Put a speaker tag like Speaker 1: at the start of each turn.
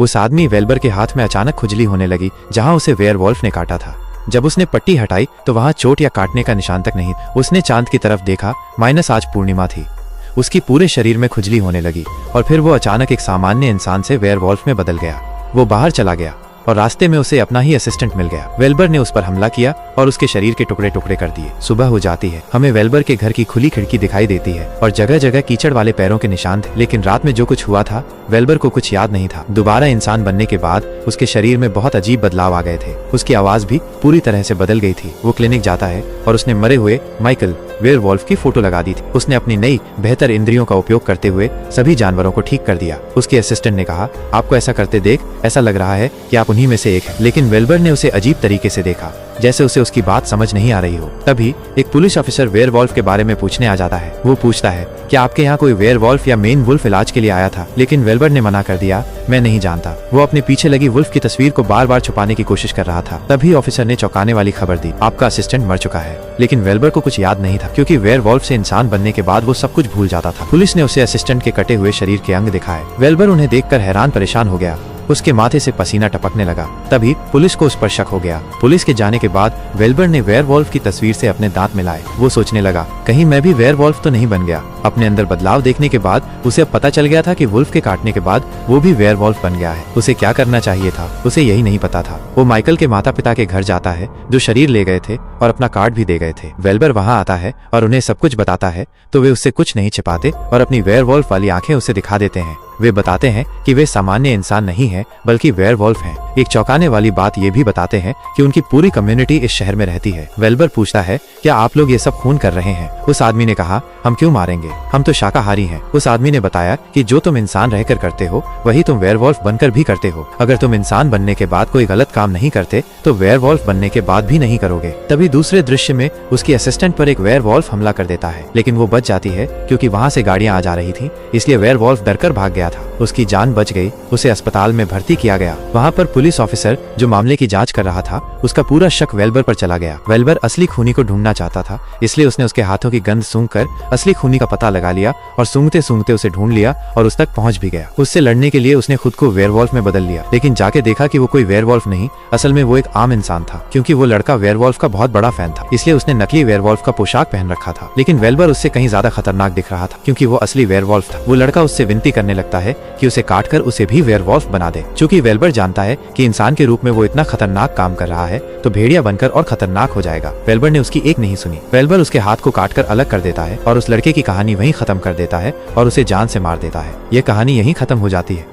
Speaker 1: उस आदमी वेल्बर के हाथ में अचानक खुजली होने लगी जहां उसे वेयरवॉल्फ ने काटा था। जब उसने पट्टी हटाई तो वहां चोट या काटने का निशान तक नहीं। उसने चांद की तरफ देखा, माइनस आज पूर्णिमा थी। उसकी पूरे शरीर में खुजली होने लगी और फिर वो अचानक एक सामान्य इंसान से वेयरवॉल्फ में बदल गया। वो बाहर चला गया और रास्ते में उसे अपना ही असिस्टेंट मिल गया। वेल्बर ने उस पर हमला किया और उसके शरीर के टुकड़े टुकड़े कर दिए। सुबह हो जाती है, हमें वेल्बर के घर की खुली खिड़की दिखाई देती है और जगह जगह कीचड़ वाले पैरों के निशान थे। लेकिन रात में जो कुछ हुआ था वेल्बर को कुछ याद नहीं था। दोबारा इंसान बनने के बाद उसके शरीर में बहुत अजीब बदलाव आ गए थे। उसकी आवाज भी पूरी तरह से बदल गई थी। वो क्लिनिक जाता है और उसने मरे हुए माइकल वेयरवॉल्फ की फोटो लगा दी थी। उसने अपनी नई बेहतर इंद्रियों का उपयोग करते हुए सभी जानवरों को ठीक कर दिया। उसके असिस्टेंट ने कहा, आपको ऐसा करते देख ऐसा लग रहा है कि आप उन्हीं में से एक हैं। लेकिन वेल्बर ने उसे अजीब तरीके से देखा, जैसे उसे उसकी बात समझ नहीं आ रही हो। तभी एक पुलिस ऑफिसर वेयरवॉल्फ के बारे में पूछने आ जाता है। वो पूछता है, क्या आपके यहाँ कोई वेयरवॉल्फ या मेन वुल्फ इलाज के लिए आया था? लेकिन वेल्बर ने मना कर दिया, मैं नहीं जानता। वो अपने पीछे लगी वुल्फ की तस्वीर को बार बार छुपाने की कोशिश कर रहा था। तभी ऑफिसर ने चौंकाने वाली खबर दी, आपका असिस्टेंट मर चुका है। लेकिन वेल्बर को कुछ याद नहीं था, क्योंकि वेयरवॉल्फ से इंसान बनने के बाद वो सब कुछ भूल जाता था। पुलिस ने उसे असिस्टेंट के कटे हुए शरीर के अंग दिखाए। वेल्बर उन्हें देखकर हैरान परेशान हो गया। उसके माथे से पसीना टपकने लगा। तभी पुलिस को उस पर शक हो गया। पुलिस के जाने के बाद वेल्बर ने वेयरवॉल्फ की तस्वीर से अपने दांत मिलाए। वो सोचने लगा, कहीं मैं भी वेयरवॉल्फ तो नहीं बन गया। अपने अंदर बदलाव देखने के बाद उसे अब पता चल गया था कि वुल्फ के काटने के बाद वो भी वेयरवॉल्फ बन गया है। उसे क्या करना चाहिए था उसे यही नहीं पता था। वो माइकल के माता पिता के घर जाता है जो शरीर ले गए थे और अपना कार्ड भी दे गए थे। वेल्बर वहां आता है और उन्हें सब कुछ बताता है तो वे उससे कुछ नहीं छिपाते और अपनी वेयरवॉल्फ वाली आंखें उसे दिखा देते हैं। वे बताते हैं कि वे सामान्य इंसान नहीं हैं बल्कि वेयरवॉल्फ हैं। एक चौंकाने वाली बात ये भी बताते हैं कि उनकी पूरी कम्युनिटी इस शहर में रहती है। वेल्बर पूछता है, क्या आप लोग ये सब खून कर रहे हैं? उस आदमी ने कहा, हम क्यों मारेंगे, हम तो शाकाहारी हैं। उस आदमी ने बताया कि जो तुम इंसान रहकर करते हो वही तुम वेयरवॉल्फ बनकर भी करते हो। अगर तुम इंसान बनने के बाद कोई गलत काम नहीं करते तो वेयरवॉल्फ बनने के बाद भी नहीं करोगे। तभी दूसरे दृश्य में उसकी असिस्टेंट पर एक वेयरवॉल्फ हमला कर देता है, लेकिन वो बच जाती है क्योंकि वहाँ से गाड़ियां आ जा रही थी, इसलिए वेयरवॉल्फ डरकर भाग गया था। उसकी जान बच गई। उसे अस्पताल में भर्ती किया गया। वहाँ पर पुलिस ऑफिसर जो मामले की जांच कर रहा था उसका पूरा शक वेल्बर पर चला गया। वेल्बर असली खूनी को ढूंढना चाहता था, इसलिए उसने उसके हाथों की गंध सूंघकर असली खूनी का पता लगा लिया और सूंघते सूंघते उसे ढूंढ लिया और उस तक पहुंच भी गया। उससे लड़ने के लिए उसने खुद को वेयरवॉल्फ में बदल लिया, लेकिन जाके देखा कि वो कोई वेयरवॉल्फ नहीं, असल में वो एक आम इंसान था। क्योंकि वो लड़का वेयरवॉल्फ का बहुत बड़ा फैन था, इसलिए उसने नकली वेयरवॉल्फ का पोशाक पहन रखा था। लेकिन वेल्बर उससे कहीं ज्यादा खतरनाक दिख रहा था क्योंकि वो असली वेयरवॉल्फ था। वो लड़का उससे विनती करने लगता है कि उसे काटकर उसे भी वेयरवॉल्फ बना दे। चूंकि वेल्बर जानता है कि इंसान के रूप में वो इतना खतरनाक काम कर रहा है तो भेड़िया बनकर और खतरनाक हो जाएगा। वेल्बर ने उसकी एक नहीं सुनी। वेल्बर उसके हाथ को काटकर अलग कर देता है और उस लड़के की कहानी वहीं खत्म कर देता है और उसे जान से मार देता है। ये कहानी यहीं खत्म हो जाती है।